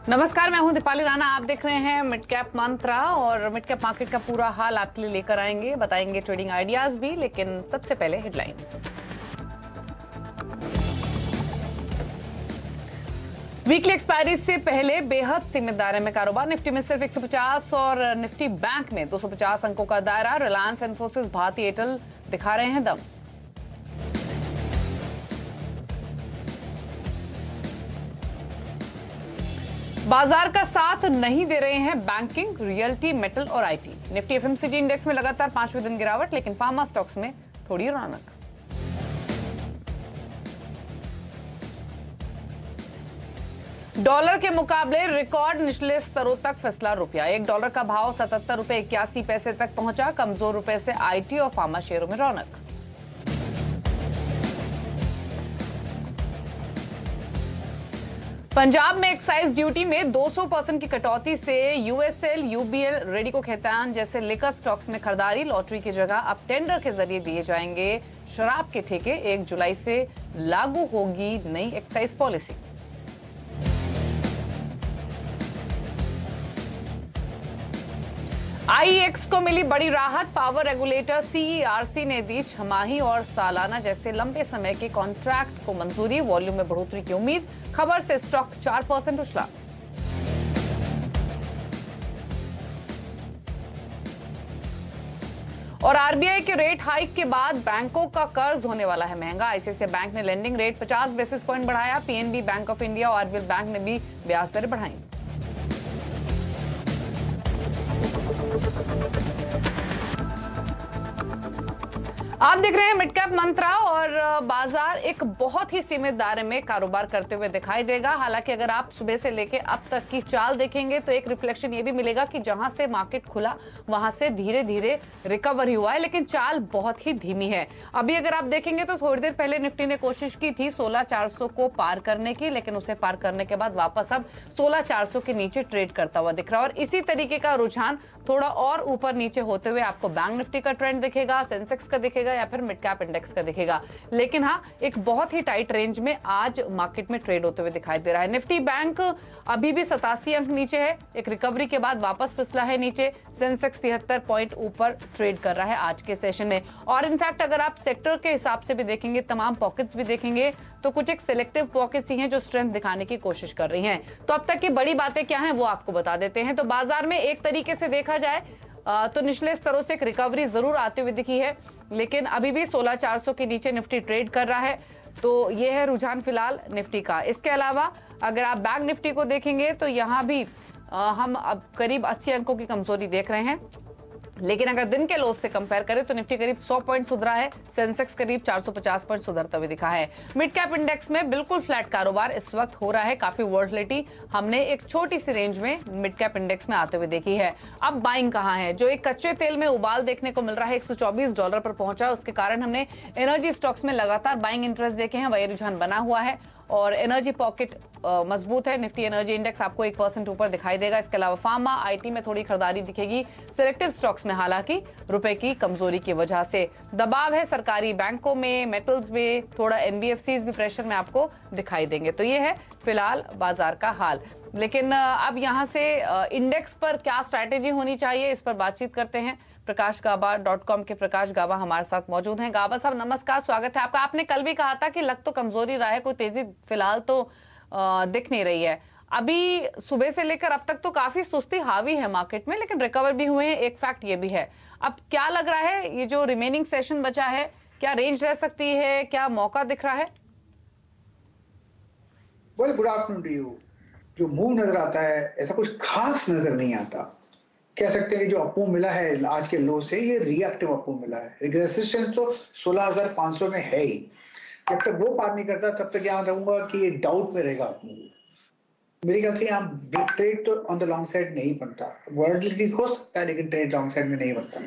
नमस्कार, मैं हूं दीपाली राणा। आप देख रहे हैं मिड कैप मंत्रा और मिड कैप मार्केट का पूरा हाल आपके लिए लेकर आएंगे, बताएंगे ट्रेडिंग आइडियाज भी, लेकिन सबसे पहले हेडलाइंस। वीकली एक्सपायरी से पहले बेहद सीमित दायरे में कारोबार। निफ्टी में सिर्फ 150 और निफ्टी बैंक में 250 अंकों का दायरा। रिलायंस, इंफोसिस, भारती एयरटेल दिखा रहे हैं दम। बाजार का साथ नहीं दे रहे हैं बैंकिंग, रियल्टी, मेटल और आईटी। निफ्टी एफएमसीजी इंडेक्स में लगातार 5वें दिन गिरावट, लेकिन फार्मा स्टॉक्स में थोड़ी रौनक। डॉलर के मुकाबले रिकॉर्ड निचले स्तरों तक फिसला रुपया। $1 का भाव 77 रुपए 81 पैसे तक पहुंचा। कमजोर रुपए से आईटी और फार्मा शेयरों में रौनक। पंजाब में एक्साइज ड्यूटी में 200% की कटौती से यूएसएल, यूबीएल, रेडिको खैतान जैसे लिकर स्टॉक्स में खरीदारी। लॉटरी की जगह अब टेंडर के जरिए दिए जाएंगे शराब के ठेके। 1 जुलाई से लागू होगी नई एक्साइज पॉलिसी। आईईएक्स को मिली बड़ी राहत। पावर रेगुलेटर सीईआरसी ने दी छमाही और सालाना जैसे लंबे समय के कॉन्ट्रैक्ट को मंजूरी। वॉल्यूम में बढ़ोतरी की उम्मीद। खबर से स्टॉक 4% उछला। और आरबीआई के रेट हाइक के बाद बैंकों का कर्ज होने वाला है महंगा। आईसीआईसीआई बैंक ने लेंडिंग रेट 50 बेसिस पॉइंट बढ़ाया। पीएनबी, बैंक ऑफ इंडिया और आरबीएल बैंक ने भी ब्याज दरें बढ़ाई। आप देख रहे हैं मिड कैप मंत्रा और बाजार एक बहुत ही सीमित दायरे में कारोबार करते हुए दिखाई देगा। हालांकि अगर आप सुबह से लेकर अब तक की चाल देखेंगे तो एक रिफ्लेक्शन ये भी मिलेगा कि जहां से मार्केट खुला वहां से धीरे धीरे रिकवरी हुआ है, लेकिन चाल बहुत ही धीमी है। अभी अगर आप देखेंगे तो थोड़ी देर पहले निफ्टी ने कोशिश की थी 16,400 को पार करने की, लेकिन उसे पार करने के बाद वापस अब 16,400 के नीचे ट्रेड करता हुआ दिख रहा है। और इसी तरीके का रुझान थोड़ा और ऊपर नीचे होते हुए आपको बैंक निफ्टी का ट्रेंड दिखेगा, सेंसेक्स का दिखेगा या फिर मिड कैप इंडेक्स का दिखेगा। लेकिन हाँ, एक बहुत ही टाइट रेंज में आज मार्केट में ट्रेड होते हुए दिखाई दे रहा है। निफ्टी बैंक अभी भी 87 अंक नीचे है, एक रिकवरी के बाद वापस फिसला है नीचे। सेंसेक्स 73 पॉइंट ऊपर ट्रेड कर रहा है आज के सेशन में। और इनफैक्ट अगर आप सेक्टर के हिसाब से भी देखेंगे, तमाम पॉकेट्स भी देखेंगे, तो कुछ एक सिलेक्टिव पॉकेट्स ही हैं जो स्ट्रेंथ दिखाने की कोशिश कर रही हैं। तो अब तक की बड़ी बातें क्या हैं वो आपको बता देते हैं। तो बाजार में एक तरीके से देखा जाए तो निचले स्तरों से एक रिकवरी जरूर आती हुई दिखी है, लेकिन अभी भी 16,400 के नीचे निफ्टी ट्रेड कर रहा है। तो ये है रुझान फिलहाल निफ्टी का। इसके अलावा अगर आप बैंक निफ्टी को देखेंगे तो यहाँ भी हम अब करीब 80 अंकों की कमजोरी देख रहे हैं। लेकिन अगर दिन के लोस से कंपेयर करें तो निफ्टी करीब 100 पॉइंट सुधरा है, सेंसेक्स करीब 450 पॉइंट सुधरता हुआ दिखा है। मिड कैप इंडेक्स में बिल्कुल फ्लैट कारोबार इस वक्त हो रहा है। काफी वॉलेटिलिटी हमने एक छोटी सी रेंज में मिड कैप इंडेक्स में आते हुए देखी है। अब बाइंग कहां है? जो एक कच्चे तेल में उबाल देखने को मिल रहा है, $124 पर पहुंचा, उसके कारण हमने एनर्जी स्टॉक्स में लगातार बाइंग इंटरेस्ट देखे हैं। वही रुझान बना हुआ है और एनर्जी पॉकेट मजबूत है। निफ्टी एनर्जी इंडेक्स आपको 1% ऊपर दिखाई देगा। इसके अलावा फार्मा, आईटी में थोड़ी खरीदारी दिखेगी। सिलेक्टिव स्टॉक्स में हालांकि रुपए की कमजोरी की वजह से दबाव है। सरकारी बैंकों में, मेटल्स में, थोड़ा एनबीएफसीज भी प्रेशर में आपको दिखाई देंगे। तो ये है फिलहाल बाजार का हाल। लेकिन अब यहाँ से इंडेक्स पर क्या स्ट्रैटेजी होनी चाहिए, इस पर बातचीत करते हैं। प्रकाशगाबा.com के प्रकाश गाबा हमारे साथ मौजूद हैं। गाबा साहब नमस्कार, स्वागत है आपका। आपने कल भी कहा था कि लग तो कमजोरी रहा है, कोई तेजी फिलहाल तो दिख नहीं रही है। अभी सुबह से लेकर अब तक तो काफी सुस्ती हावी है मार्केट में, लेकिन रिकवर भी हुए हैं, एक फैक्ट ये भी है। अब क्या लग रहा है, ये जो रिमेनिंग सेशन बचा है, क्या रेंज रह सकती है, क्या मौका दिख रहा है? Well, good afternoon to you. जो मूव नजर आता है ऐसा कुछ खास नजर नहीं आता। कह सकते हैं कि जो अपमूव मिला है आज के लो से, ये रिएक्टिव अपमूव मिला है। रेजिस्टेंस तो 16,500 में है ही। जब तक वो पार नहीं करता तब तक यहाँ कहूंगा कि ये डाउट में रहेगा अपमूव। मेरे ख्याल से यहाँ ट्रेड तो ऑन द लॉन्ग साइड नहीं बनता। वॉलेटिलिटी हो सकता है लेकिन ट्रेड लॉन्ग साइड में नहीं बनता।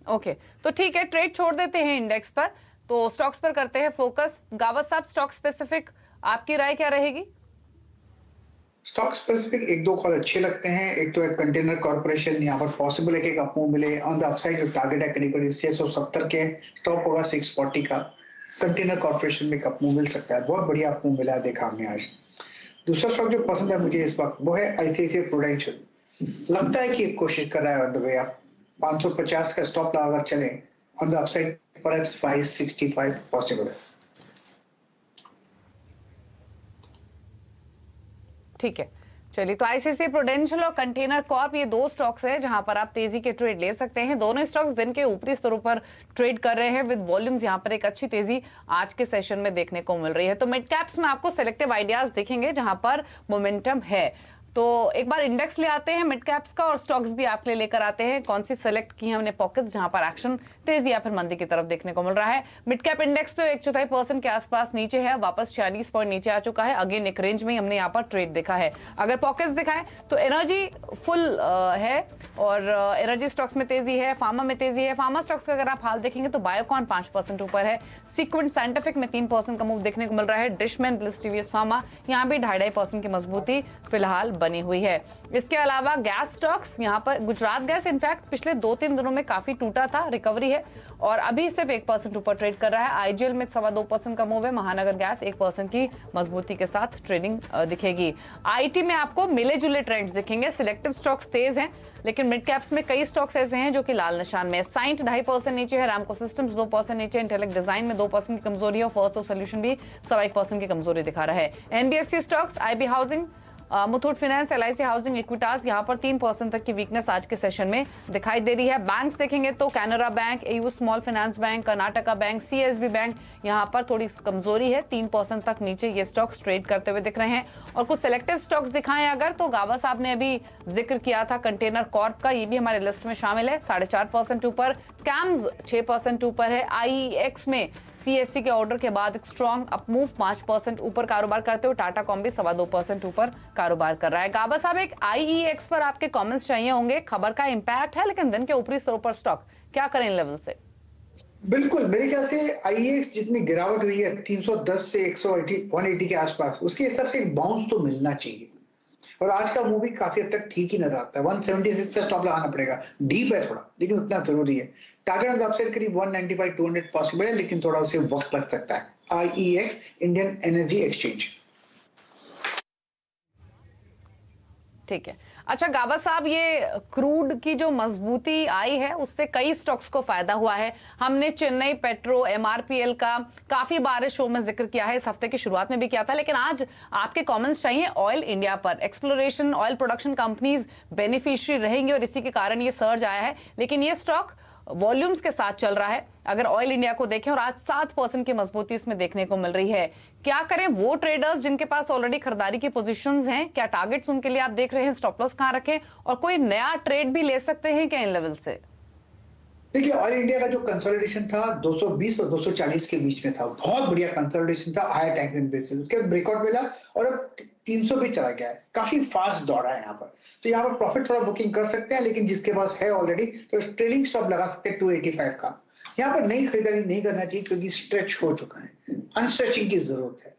ओके, तो ठीक है, ट्रेड छोड़ देते हैं इंडेक्स पर, तो स्टॉक्स पर करते हैं फोकस। गावत साहब, स्टॉक स्पेसिफिक आपकी राय क्या रहेगी? स्टॉक स्पेसिफिक एक दो कॉल अच्छे लगते हैं। एक तो एक कंटेनर कॉर्पोरेशन, यहाँ पर पॉसिबल है कि एक अपमूव मिले। ऑन द अपसाइड जो टारगेट है करीब 670 के, स्टॉप होगा 640 का। कंटेनर कॉर्पोरेशन में एक अप मूव मिल सकता है, बहुत बढ़िया अप मूव मिला है, देखा हमने आज। दूसरा स्टॉक जो पसंद है मुझे इस वक्त वो है आईसीआईसीआई प्रूडेंशियल। लगता है कि एक कोशिश कर रहा है ऑन द वे अप, 550 का स्टॉप लगा अगर चले on the upside, perhaps 565 possible है। ठीक है, चलिए, तो आईसीआईसीआई प्रूडेंशियल और कंटेनर कॉर्प ये दो स्टॉक्स हैं जहां पर आप तेजी के ट्रेड ले सकते हैं। दोनों स्टॉक्स दिन के ऊपरी स्तरों पर ट्रेड कर रहे हैं विद वॉल्यूम्स यहां पर एक अच्छी तेजी आज के सेशन में देखने को मिल रही है। तो मिड कैप्स में आपको सिलेक्टिव आइडियाज दिखेंगे जहां पर मोमेंटम है। तो एक बार इंडेक्स ले आते हैं मिड कैप्स का और स्टॉक्स भी आपके लिए लेकर आते हैं। कौन सी सेलेक्ट की हमने पॉकेट्स जहां पर एक्शन तेजी या फिर मंदी की तरफ देखने को मिल रहा है। मिड कैप इंडेक्स तो 1/4% के आसपास नीचे है, वापस 46 पॉइंट नीचे आ चुका है। अगेन एक रेंज में हमने यहाँ पर ट्रेड देखा है। अगर पॉकेट्स दिखाएं तो एनर्जी फुल है और एनर्जी स्टॉक्स में तेजी है, फार्मा में तेजी है। फार्मा स्टॉक्स का अगर आप हाल देखेंगे तो बायोकॉन 5% ऊपर है, सीक्वेंट साइंटिफिक में 3% का मूव देखने को मिल रहा है। डिशमैन ब्लिस टीवीएस फार्मा यहाँ भी 2.5% की मजबूती फिलहाल बनी हुई है। इसके अलावा गैस स्टॉक्स यहाँ पर गुजरात गैस इनफैक्ट पिछले 2-3 दिनों में काफी टूटा था, रिकवरी है और अभी सिर्फ 1% ऊपर ट्रेड कर रहा है। आईजीएल में 2.25% का मूव है। महानगर गैस 1% की मजबूती के साथ ट्रेडिंग दिखेगी। आईटी में आपको मिले जुले ट्रेंड्स दिखेंगे। सिलेक्टिव स्टॉक्स तेज हैं लेकिन मिड कैप्स में कई स्टॉक्स ऐसे हैं जो कि लाल निशान में। साइंट 2.5% नीचे है, रामको सिस्टम्स 2% नीचे, इंटेलेक्ट डिजाइन में 2% की कमजोरी है और फर्स्ट सोल्यूशन भी 1.25% की कमजोरी दिखा रहा है। NBFC stocks, IB housing, Muthoot finance, LIC housing, Equitas यहाँ पर 3% तक की वीकनेस आज के सेशन में दिखाई दे रही है। बैंक्स देखेंगे तो Canara bank, AU small finance bank, Karnataka bank, CSB bank यहाँ पर थोड़ी कमजोरी है, 3% तक नीचे ये स्टॉक्स ट्रेड करते हुए दिख रहे हैं। और कुछ सिलेक्टिव स्टॉक्स दिखाएं अगर तो गावा साहब ने अभी जिक्र किया था कंटेनर कॉर्प का, ये भी हमारे लिस्ट में शामिल है, 4.5% ऊपर। कैम्स 6% ऊपर है। आईईएक्स में सीएससी के ऑर्डर के बाद एक स्ट्रॉन्ग अपमूव 5% ऊपर कारोबार करते हुए टाटा कॉम भी 2.25% ऊपर कारोबार कर रहा है। गाबा साहब, एक आईईएक्स पर आपके कमेंट्स चाहिए होंगे, खबर का इंपैक्ट है लेकिन दिन के ऊपरी स्तरों पर स्टॉक क्या करें इन लेवल से? बिल्कुल, मेरे ख्याल से आईईएक्स जितनी गिरावट हुई है 310 से 180 के आसपास, उसके हिसाब से एक बाउंस तो मिलना चाहिए और आज का मूव भी काफी हद तक ठीक ही नजर आता है। 176 से स्टॉप लगाना पड़ेगा, डीप है थोड़ा लेकिन उतना जरूरी है। टारगेट ऑन द अपसाइड करीब 195-200 पॉसिबल है लेकिन थोड़ा उसे वक्त लग सकता है। IEX, Indian energy exchange. ठीक है, अच्छा गाबा साहब, ये क्रूड की जो मजबूती आई है उससे कई स्टॉक्स को फायदा हुआ है। हमने चेन्नई पेट्रो, एमआरपीएल का काफी बार शो में जिक्र किया है, इस हफ्ते की शुरुआत में भी किया था, लेकिन आज आपके कमेंट्स चाहिए ऑयल इंडिया पर। Exploration, oil production companies beneficiary रहेंगी और इसी के कारण ये सर्ज आया है, लेकिन ये स्टॉक वॉल्यूम्स के साथ चल रहा है। अगर ऑयल इंडिया को देखें और आज 7% की मजबूती इसमें देखने को मिल रही है। क्या करें वो ट्रेडर्स जिनके पास ऑलरेडी खरीदारी की पोजीशंस हैं? क्या टारगेट्स उनके लिए आप देख रहे हैं? स्टॉप लॉस कहां रखें और कोई नया ट्रेड भी ले सकते हैं क्या इन लेवल से? देखिए, ऑयल इंडिया का जो कंसोलिडेशन था 220 और 240 के बीच में था, बहुत बढ़िया कंसोलिडेशन था हायर टाइम फ्रेम बेसिस। उसके बाद ब्रेकआउट मिला और अब 300 पे चला गया है, काफी फास्ट दौड़ा है यहाँ पर। तो यहाँ पर प्रॉफिट थोड़ा बुकिंग कर सकते हैं, लेकिन जिसके पास है ऑलरेडी तो ट्रेलिंग स्टॉप लगा सकते हैं 285 का। यहाँ पर नई खरीदारी नहीं करना चाहिए क्योंकि स्ट्रेच हो चुका है, अनस्ट्रेचिंग की जरूरत है।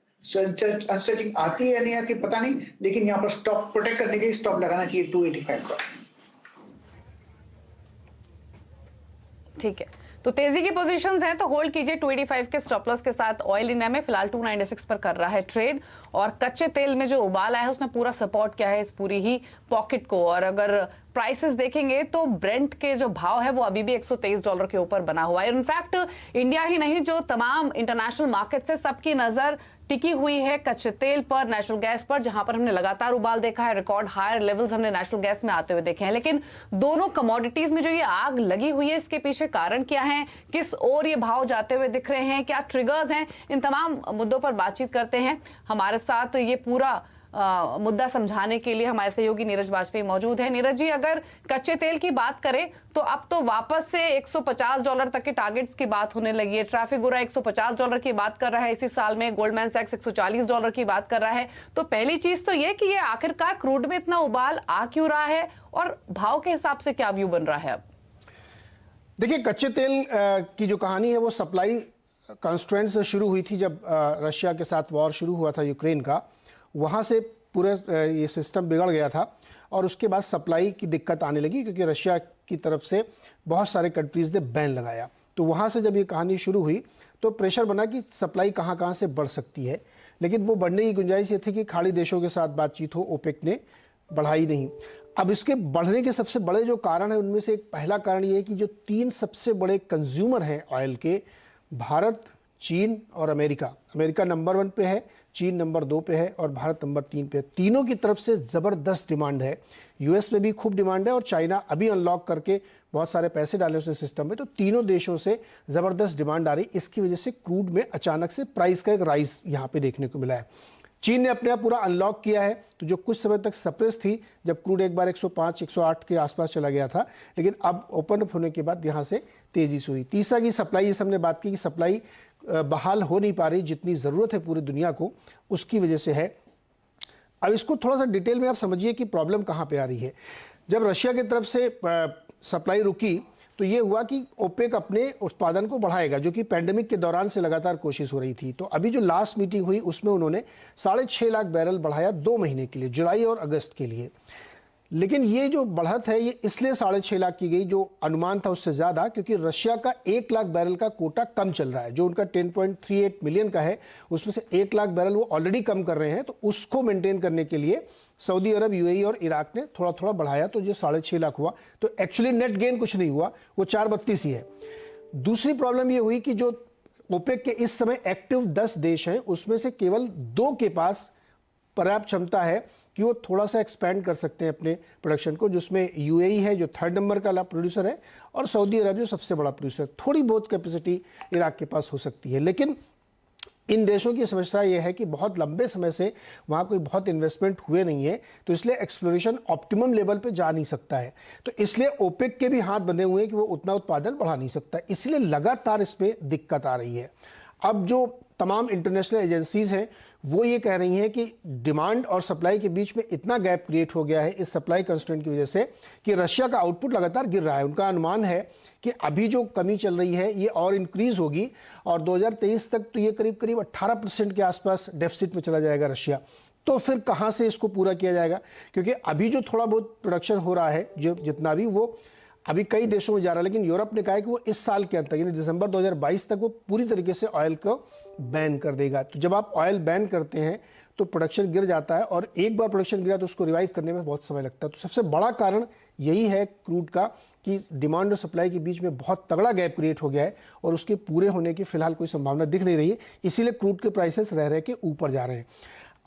अनस्ट्रेचिंग आती है या नहीं आती पता नहीं, लेकिन यहाँ पर स्टॉप प्रोटेक्ट करने के लिए स्टॉप लगाना चाहिए 285 का। ठीक है, तो तेजी की पोजीशंस हैं तो होल्ड कीजिए 285 के स्टॉप लॉस के साथ। ऑयल इंडिया में फिलहाल 296 पर कर रहा है ट्रेड और कच्चे तेल में जो उबाल आया है उसने पूरा सपोर्ट किया है इस पूरी ही पॉकेट को। और अगर प्राइसेस देखेंगे तो ब्रेंट के जो भाव है वो अभी भी $123 के ऊपर बना हुआ है। इनफैक्ट इंडिया ही नहीं, जो तमाम इंटरनेशनल मार्केट से सबकी नजर टिकी हुई है कच्चे तेल पर, नेचुरल गैस पर, जहां पर हमने लगातार उबाल देखा है। रिकॉर्ड हायर लेवल्स हमने नेचुरल गैस में आते हुए देखे हैं। लेकिन दोनों कमोडिटीज में जो ये आग लगी हुई है, इसके पीछे कारण क्या है, किस ओर ये भाव जाते हुए दिख रहे हैं, क्या ट्रिगर्स हैं, इन तमाम मुद्दों पर बातचीत करते हैं। हमारे साथ ये पूरा मुद्दा समझाने के लिए हमारे सहयोगी नीरज वाजपेयी मौजूद है। नीरज जी, अगर कच्चे तेल की बात करें तो अब तो वापस से $150 तक के टारगेट्स की बात होने लगी है। ट्रैफिगुरा $150 की बात कर रहा है इसी साल में, गोल्डमैन सैक्स $140 की बात कर रहा है। तो पहली चीज तो ये कि ये आखिरकार क्रूड में इतना उबाल आ क्यों रहा है और भाव के हिसाब से क्या व्यू बन रहा है अब? देखिए, कच्चे तेल की जो कहानी है वो सप्लाई कंस्ट्रेंट से शुरू हुई थी जब रशिया के साथ वॉर शुरू हुआ था यूक्रेन का। वहाँ से पूरे ये सिस्टम बिगड़ गया था और उसके बाद सप्लाई की दिक्कत आने लगी क्योंकि रशिया की तरफ से बहुत सारे कंट्रीज़ ने बैन लगाया। तो वहाँ से जब ये कहानी शुरू हुई तो प्रेशर बना कि सप्लाई कहाँ कहाँ से बढ़ सकती है, लेकिन वो बढ़ने की गुंजाइश ये थी कि खाड़ी देशों के साथ बातचीत हो, ओपेक ने बढ़ाई नहीं। अब इसके बढ़ने के सबसे बड़े जो कारण है उनमें से एक पहला कारण ये है कि जो 3 सबसे बड़े कंज्यूमर हैं ऑयल के, भारत, चीन और अमेरिका। अमेरिका नंबर 1 पे है, चीन नंबर 2 पे है और भारत नंबर 3 पे है। तीनों की तरफ से ज़बरदस्त डिमांड है। यूएस में भी खूब डिमांड है और चाइना अभी अनलॉक करके बहुत सारे पैसे डाले उसने सिस्टम में, तो तीनों देशों से ज़बरदस्त डिमांड आ रही। इसकी वजह से क्रूड में अचानक से प्राइस का एक राइज यहाँ पे देखने को मिला है। चीन ने अपने आप पूरा अनलॉक किया है, तो जो कुछ समय तक सप्रेस थी, जब क्रूड एक बार 105, 108 के आसपास चला गया था, लेकिन अब ओपन अप होने के बाद यहाँ से तेजी से हुई। तीसरा की सप्लाई, ये हमने बात की कि सप्लाई बहाल हो नहीं पा रही जितनी ज़रूरत है पूरी दुनिया को, उसकी वजह से है। अब इसको थोड़ा सा डिटेल में आप समझिए कि प्रॉब्लम कहाँ पे आ रही है। जब रशिया की तरफ से सप्लाई रुकी तो ये हुआ कि ओपेक अपने उत्पादन को बढ़ाएगा, जो कि पैंडेमिक के दौरान से लगातार कोशिश हो रही थी। तो अभी जो लास्ट मीटिंग हुई उसमें उन्होंने 6.5 लाख बैरल बढ़ाया 2 महीने के लिए, जुलाई और अगस्त के लिए। लेकिन ये जो बढ़त है ये इसलिए 6.5 लाख की गई, जो अनुमान था उससे ज़्यादा, क्योंकि रशिया का 1 लाख बैरल का कोटा कम चल रहा है। जो उनका 10.38 मिलियन का है उसमें से 1 लाख बैरल वो ऑलरेडी कम कर रहे हैं, तो उसको मेंटेन करने के लिए सऊदी अरब, यूएई और इराक ने थोड़ा थोड़ा बढ़ाया, तो जो 6.5 लाख हुआ, तो एक्चुअली नेट गेन कुछ नहीं हुआ, वो 432 ही है। दूसरी प्रॉब्लम ये हुई कि जो ओपेक के इस समय एक्टिव 10 देश हैं उसमें से केवल 2 के पास पर्याप्त क्षमता है कि वो थोड़ा सा एक्सपैंड कर सकते हैं अपने प्रोडक्शन को, जिसमें यूएई है जो 3rd नंबर का प्रोड्यूसर है और सऊदी अरब जो सबसे बड़ा प्रोड्यूसर। थोड़ी बहुत कैपेसिटी इराक के पास हो सकती है, लेकिन इन देशों की समस्या यह है कि बहुत लंबे समय से वहाँ कोई बहुत इन्वेस्टमेंट हुए नहीं है, तो इसलिए एक्सप्लोरेशन ऑप्टिमम लेवल पे जा नहीं सकता है। तो इसलिए ओपेक के भी हाथ बंधे हुए हैं कि वो उतना उत्पादन बढ़ा नहीं सकता, इसलिए लगातार इसमें दिक्कत आ रही है। अब जो तमाम इंटरनेशनल एजेंसीज हैं वो ये कह रही हैं कि डिमांड और सप्लाई के बीच में इतना गैप क्रिएट हो गया है इस सप्लाई कंस्ट्रेंट की वजह से कि रशिया का आउटपुट लगातार गिर रहा है। उनका अनुमान है कि अभी जो कमी चल रही है ये और इंक्रीज होगी और 2023 तक तो ये करीब करीब 18% के आसपास डेफिसिट में चला जाएगा रशिया। तो फिर कहाँ से इसको पूरा किया जाएगा, क्योंकि अभी जो थोड़ा बहुत प्रोडक्शन हो रहा है, जो जितना भी, वो अभी कई देशों में जा रहा है, लेकिन यूरोप ने कहा है कि वो इस साल के अंत तक यानी दिसंबर 2022 तक वो पूरी तरीके से ऑयल को बैन कर देगा। तो जब आप ऑयल बैन करते हैं तो प्रोडक्शन गिर जाता है और एक बार प्रोडक्शन गिरा तो उसको रिवाइव करने में बहुत समय लगता है। तो सबसे बड़ा कारण यही है क्रूड का कि डिमांड और सप्लाई के बीच में बहुत तगड़ा गैप क्रिएट हो गया है और उसके पूरे होने की फिलहाल कोई संभावना दिख नहीं रही है, इसीलिए क्रूड के प्राइसेस रह रह के ऊपर जा रहे हैं।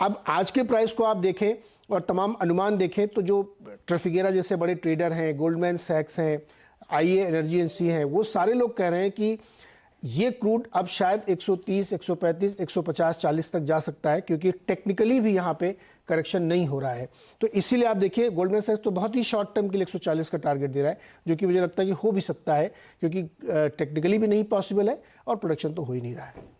अब आज के प्राइस को आप देखें और तमाम अनुमान देखें तो जो ट्रफिगेरा जैसे बड़े ट्रेडर हैं, गोल्डमैन सैक्स हैं, आईए एनर्जी एजेंसी हैं, वो सारे लोग कह रहे हैं कि ये क्रूड अब शायद 130, 135, 150, 40 तक जा सकता है, क्योंकि टेक्निकली भी यहाँ पे करेक्शन नहीं हो रहा है। तो इसीलिए आप देखिए गोल्डमैन सैक्स तो बहुत ही शॉर्ट टर्म के लिए 140 का टारगेट दे रहा है, जो कि मुझे लगता है कि हो भी सकता है, क्योंकि टेक्निकली भी नहीं पॉसिबल है और प्रोडक्शन तो हो ही नहीं रहा है।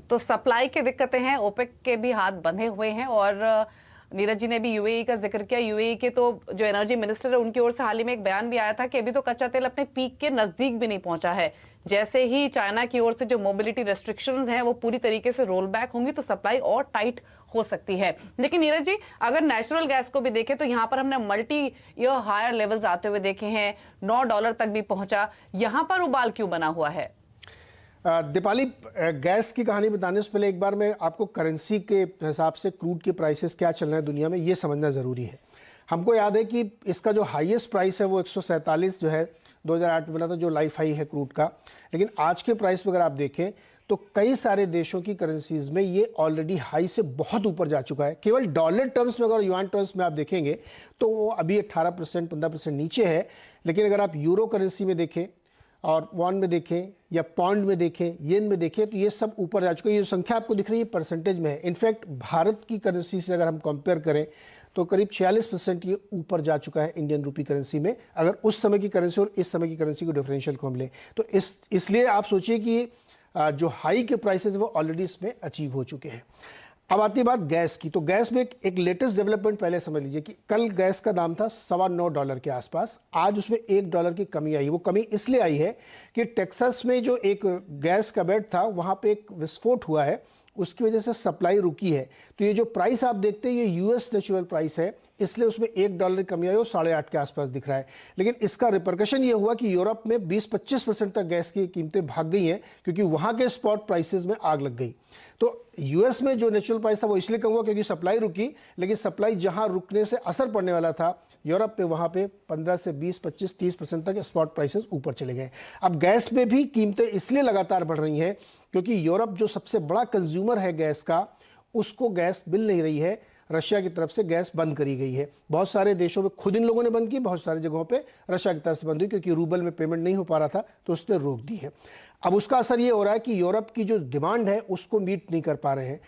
तो सप्लाई की दिक्कतें हैं, ओपेक के भी हाथ बंधे हुए हैं और नीरज जी ने भी यूएई का जिक्र किया। यूएई के तो जो एनर्जी मिनिस्टर है उनकी ओर से हाल ही में एक बयान भी आया था कि अभी तो कच्चा तेल अपने पीक के नजदीक भी नहीं पहुंचा है। जैसे ही चाइना की ओर से जो मोबिलिटी रेस्ट्रिक्शंस हैं वो पूरी तरीके से रोल बैक होंगी तो सप्लाई और टाइट हो सकती है। लेकिन नीरज जी, अगर नेचुरल गैस को भी देखें तो यहाँ पर हमने मल्टी ईयर हायर लेवल्स आते हुए देखे हैं, $9 तक भी पहुंचा। यहाँ पर उबाल क्यों बना हुआ है? दीपाली, गैस की कहानी बताने से पहले एक बार मैं आपको करेंसी के हिसाब से क्रूड के प्राइसेस क्या चल रहे हैं दुनिया में ये समझना ज़रूरी है। हमको याद है कि इसका जो हाईएस्ट प्राइस है वो 147 जो है 2008 में बना था, जो लाइफ हाई है क्रूड का। लेकिन आज के प्राइस में अगर आप देखें तो कई सारे देशों की करेंसीज में ये ऑलरेडी हाई से बहुत ऊपर जा चुका है। केवल डॉलर टर्म्स में, अगर युआन टर्म्स में आप देखेंगे तो वो अभी 18%, 15% नीचे है। लेकिन अगर आप यूरो करेंसी में देखें और वॉन में देखें या पॉन्ड में देखें, येन में देखें, तो ये सब ऊपर जा चुका है। ये जो संख्या आपको दिख रही है परसेंटेज में है। इनफैक्ट भारत की करेंसी से अगर हम कंपेयर करें तो करीब 46% ये ऊपर जा चुका है इंडियन रूपी करेंसी में, अगर उस समय की करेंसी और इस समय की करेंसी को डिफरेंशियल को हम लें तो। इसलिए आप सोचिए कि जो हाई के प्राइसेस वो ऑलरेडी इसमें अचीव हो चुके हैं। अब आती है बात गैस की। तो गैस में एक लेटेस्ट डेवलपमेंट पहले समझ लीजिए कि कल गैस का दाम था $9.25 के आसपास, आज उसमें $1 की कमी आई। वो कमी इसलिए आई है कि टेक्सास में जो एक गैस का बेड था वहाँ पे एक विस्फोट हुआ है उसकी वजह से सप्लाई रुकी है। तो ये जो प्राइस आप देखते हैं ये यूएस नेचुरल प्राइस है, इसलिए उसमें $1 कमी आई और 8.5 के आसपास दिख रहा है। लेकिन इसका रिपरकशन ये हुआ कि यूरोप में 20-25% तक गैस की कीमतें भाग गई हैं, क्योंकि वहां के स्पॉट प्राइसेस में आग लग गई। तो यूएस में जो नेचुरल प्राइस था वो इसलिए कम हुआ क्योंकि सप्लाई रुकी, लेकिन सप्लाई जहां रुकने से असर पड़ने वाला था यूरोप पे, वहां पे 15 से 20, 25, 30% तक स्पॉट प्राइसेस ऊपर चले गए। अब गैस में भी कीमतें इसलिए लगातार बढ़ रही हैं क्योंकि यूरोप जो सबसे बड़ा कंज्यूमर है गैस का, उसको गैस मिल नहीं रही है। रशिया की तरफ से गैस बंद करी गई है। बहुत सारे देशों में खुद इन लोगों ने बंद की, बहुत सारी जगहों पे रशिया की तरफ से बंद हुई क्योंकि रूबल में पेमेंट नहीं हो पा रहा था, तो उसने रोक दी है। अब उसका असर ये हो रहा है कि यूरोप की जो डिमांड है उसको मीट नहीं कर पा रहे हैं।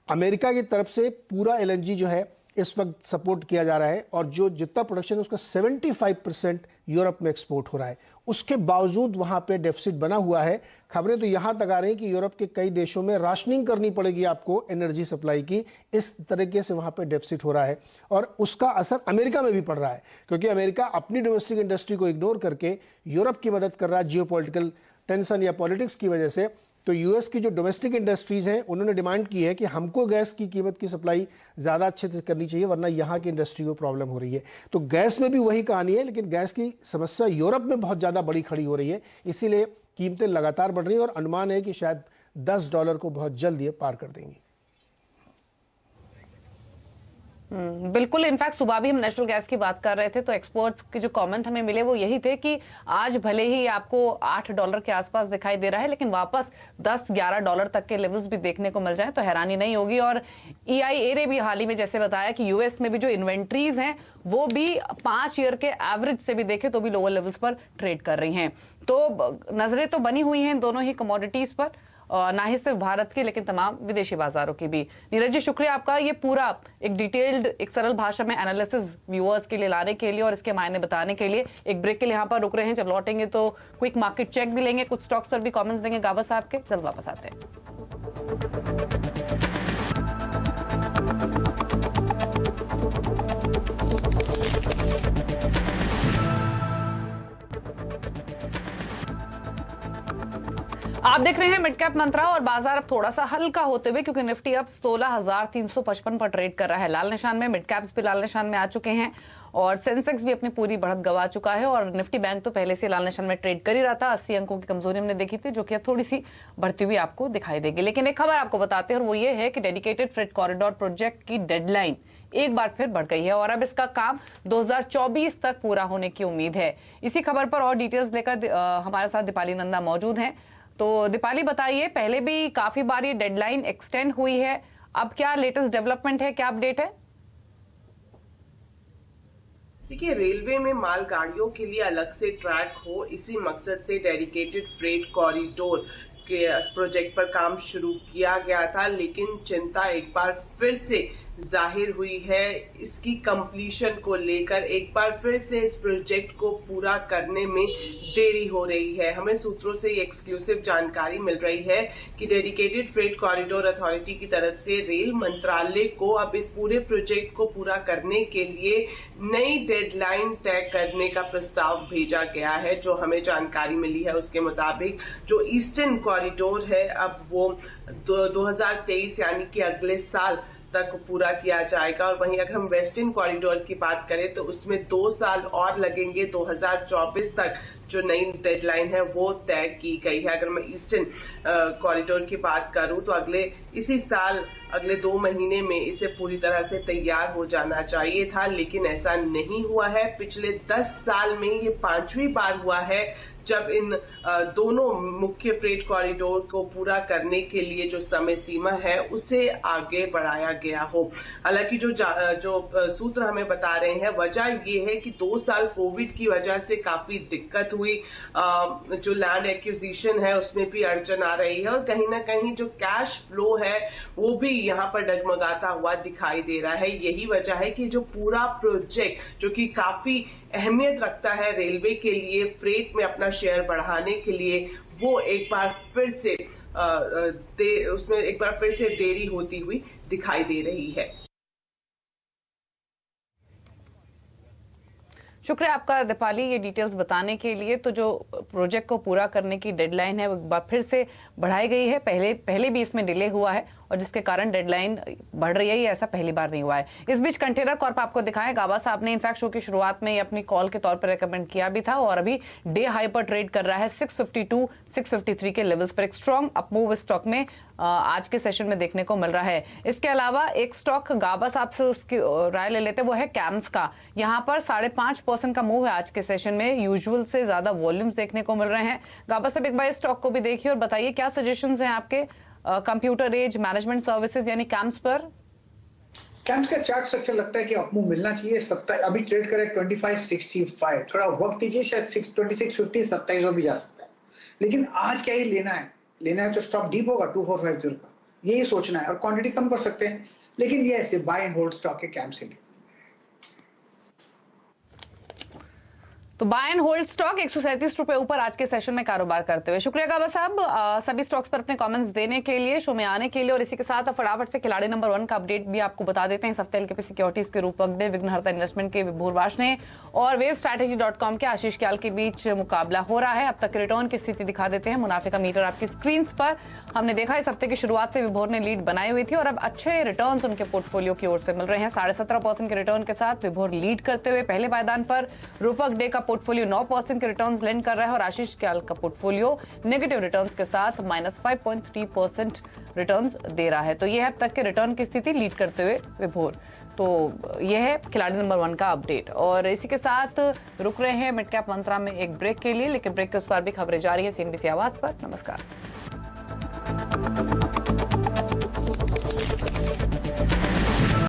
अमेरिका की तरफ से पूरा एलएनजी जो है इस वक्त सपोर्ट किया जा रहा है और जो जितना प्रोडक्शन है उसका 75% यूरोप में एक्सपोर्ट हो रहा है। उसके बावजूद वहां पे डेफिसिट बना हुआ है। खबरें तो यहां तक आ रही हैं कि यूरोप के कई देशों में राशनिंग करनी पड़ेगी आपको एनर्जी सप्लाई की, इस तरीके से वहां पे डेफिसिट हो रहा है। और उसका असर अमेरिका में भी पड़ रहा है क्योंकि अमेरिका अपनी डोमेस्टिक इंडस्ट्री को इग्नोर करके यूरोप की मदद कर रहा है जियोपॉलिटिकल टेंशन या पॉलिटिक्स की वजह से। तो यूएस की जो डोमेस्टिक इंडस्ट्रीज हैं उन्होंने डिमांड की है कि हमको गैस की कीमत की सप्लाई ज़्यादा अच्छे से करनी चाहिए, वरना यहाँ की इंडस्ट्री को प्रॉब्लम हो रही है। तो गैस में भी वही कहानी है, लेकिन गैस की समस्या यूरोप में बहुत ज़्यादा बड़ी खड़ी हो रही है, इसीलिए कीमतें लगातार बढ़ रही हैं और अनुमान है कि शायद $10 को बहुत जल्द ये पार कर देंगी। बिल्कुल। इनफैक्ट सुबह भी हम नेचुरल गैस की बात कर रहे थे तो एक्सपर्ट्स के जो कमेंट हमें मिले वो यही थे कि आज भले ही आपको $8 के आसपास दिखाई दे रहा है, लेकिन वापस $10-11 तक के लेवल्स भी देखने को मिल जाए तो हैरानी नहीं होगी। और EIA ने भी हाल ही में जैसे बताया कि यूएस में भी जो इन्वेंट्रीज हैं वो भी 5 ईयर के एवरेज से भी देखें तो भी लोअर लेवल्स पर ट्रेड कर रही हैं। तो नजरें तो बनी हुई हैं दोनों ही कमोडिटीज पर, ना ही सिर्फ भारत की लेकिन तमाम विदेशी बाजारों की भी। नीरज जी, शुक्रिया आपका ये पूरा एक डिटेल्ड, एक सरल भाषा में एनालिसिस व्यूअर्स के लिए लाने के लिए और इसके मायने बताने के लिए। एक ब्रेक के लिए यहाँ पर रुक रहे हैं, जब लौटेंगे तो क्विक मार्केट चेक भी लेंगे, कुछ स्टॉक्स पर भी कमेंट्स देंगे गावा साहब के। जल्द वापस आते हैं। आप देख रहे हैं मिड कैप मंत्रा और बाजार अब थोड़ा सा हल्का होते हुए, क्योंकि निफ्टी अब 16,355 पर ट्रेड कर रहा है। लाल निशान में, मिड कैप्स भी लाल निशान में आ चुके हैं और सेंसेक्स भी अपनी पूरी बढ़त गवा चुका है। और निफ्टी बैंक तो पहले से लाल निशान में ट्रेड कर ही रहा था। 80 अंकों की कमजोरी हमने देखी थी, जो कि अब थोड़ी सी बढ़ती हुई आपको दिखाई देगी। लेकिन एक खबर आपको बताते हैं और वो ये है कि डेडिकेटेड फ्रेट कॉरिडोर प्रोजेक्ट की डेडलाइन एक बार फिर बढ़ गई है और अब इसका काम 2024 तक पूरा होने की उम्मीद है। इसी खबर पर और डिटेल्स लेकर हमारे साथ दीपाली नंदा मौजूद हैं। तो दीपाली बताइए, पहले भी काफी बार ये डेडलाइन एक्सटेंड हुई है, अब क्या लेटेस्ट डेवलपमेंट है, क्या अपडेट है? देखिए, रेलवे में मालगाड़ियों के लिए अलग से ट्रैक हो, इसी मकसद से डेडिकेटेड फ्रेट कॉरिडोर के प्रोजेक्ट पर काम शुरू किया गया था, लेकिन चिंता एक बार फिर से जाहिर हुई है इसकी कंप्लीशन को लेकर। एक बार फिर से इस प्रोजेक्ट को पूरा करने में देरी हो रही है। हमें सूत्रों से ये एक्सक्लूसिव जानकारी मिल रही है कि डेडिकेटेड फ्रेट कॉरिडोर अथॉरिटी की तरफ से रेल मंत्रालय को अब इस पूरे प्रोजेक्ट को पूरा करने के लिए नई डेडलाइन तय करने का प्रस्ताव भेजा गया है। जो हमें जानकारी मिली है उसके मुताबिक जो ईस्टर्न कॉरिडोर है अब वो 2023 यानी कि अगले साल तक पूरा किया जाएगा। और वहीं अगर हम वेस्टर्न कॉरिडोर की बात करें तो उसमें 2 साल और लगेंगे, 2024 तक जो नई डेडलाइन है वो तय की गई है। अगर मैं ईस्टर्न कॉरिडोर की बात करूं तो इसी साल अगले 2 महीने में इसे पूरी तरह से तैयार हो जाना चाहिए था, लेकिन ऐसा नहीं हुआ है। पिछले 10 साल में ये 5वीं बार हुआ है जब इन दोनों मुख्य फ्रेट कॉरिडोर को पूरा करने के लिए जो समय सीमा है उसे आगे बढ़ाया गया हो। हालांकि जो सूत्र हमें बता रहे हैं, वजह ये है कि 2 साल कोविड की वजह से काफी दिक्कत हुई, जो लैंड एक्विजिशन है उसमें भी अड़चन आ रही है और कहीं ना कहीं जो कैश फ्लो है वो भी यहाँ पर डगमगाता हुआ दिखाई दे रहा है। यही वजह है कि जो पूरा प्रोजेक्ट जो कि काफी अहमियत रखता है रेलवे के लिए फ्रेट में अपना शेयर बढ़ाने के लिए, वो एक बार फिर से उसमें एक बार फिर से देरी होती हुई दिखाई दे रही है। शुक्रिया आपका दीपाली ये डिटेल्स बताने के लिए। तो जो प्रोजेक्ट को पूरा करने की डेडलाइन है वो एक बार फिर से बढ़ाई गई है, पहले भी इसमें डिले हुआ है और जिसके कारण डेडलाइन बढ़ रही है। ये ऐसा पहली बार नहीं हुआ है। इस बीच कंटेनर कॉर्प आपको दिखाएं, गाबा साहब ने इनफैक्ट शो की शुरुआत में अपनी कॉल के तौर पर रेकमेंड किया भी था और अभी डे हाई पर ट्रेड कर रहा है 652 653 के लेवल्स पर। एक स्ट्रॉन्ग अपमूव स्टॉक में आज के सेशन में देखने को मिल रहा है। इसके अलावा एक स्टॉक गाबा साहब से उसकी राय ले लेते हैं, वो है कैम्स का। यहाँ पर 5.5% का मूव है आज के सेशन में, यूजुअल से ज्यादा वॉल्यूम्स देखने को मिल रहे हैं। गाबा साहब एक बार स्टॉक को भी देखिए और बताइए क्या सजेशंस हैं आपके कंप्यूटर एज मैनेजमेंट सर्विसेज यानी कैम्स पर। कैम्स का चार्ट स्ट्रक्चर लगता है कि अपमूव मिलना चाहिए। 27 अभी ट्रेड करे 2565, थोड़ा वक्त दीजिए, शायद 2650 27 भी जा सकता है। लेकिन आज क्या ही लेना है तो स्टॉप डीप होगा 2450 का, यही सोचना है और क्वांटिटी कम कर सकते हैं। लेकिन ये ऐसे बाय एंड होल्ड स्टॉक है कैम्स के लिए। तो बाय एंड होल्ड स्टॉक 137 रुपए ऊपर आज के सेशन में कारोबार करते हुए। शुक्रिया गाबा साहब सभी स्टॉक्स पर अपने कमेंट्स देने के लिए, शो में आने के लिए। और इसी के साथ फटाफट से खिलाड़ी नंबर 1 का अपडेट भी आपको बता देते हैं। इस हफ्ते एलकेपी सिक्योरिटीज के रूपक डे, विघ्नहर्ता इन्वेस्टमेंट के विभोर वार्ष्णेय और वेवस्ट्रैटेजी.com के आशीष क्याल के बीच मुकाबला हो रहा है। अब तक रिटर्न की स्थिति दिखा देते हैं, मुनाफे का मीटर आपकी स्क्रीन पर। हमने देखा इस हफ्ते की शुरुआत से विभोर ने लीड बनाई हुई थी और अब अच्छे रिटर्न उनके पोर्टफोलियो की ओर से मिल रहे हैं। 17.5% के रिटर्न के साथ विभोर लीड करते हुए पहले पायदान पर। रूपक डे का पोर्टफोलियो 9% के रिटर्न्स लेंड कर रहा है और आशीष क्याल का पोर्टफोलियो नेगेटिव रिटर्न्स के साथ -5.3% रिटर्न्स दे रहा है। तो यह है अब तक के रिटर्न की स्थिति लीड करते हुए विभोर। तो यह है खिलाड़ी नंबर 1 का अपडेट। और इसी के साथ रुक रहे हैं मिड कैप मंत्रा में एक ब्रेक के लिए, लेकिन ब्रेक के उस पर भी खबरें जारी है CNBC आवाज पर। नमस्कार।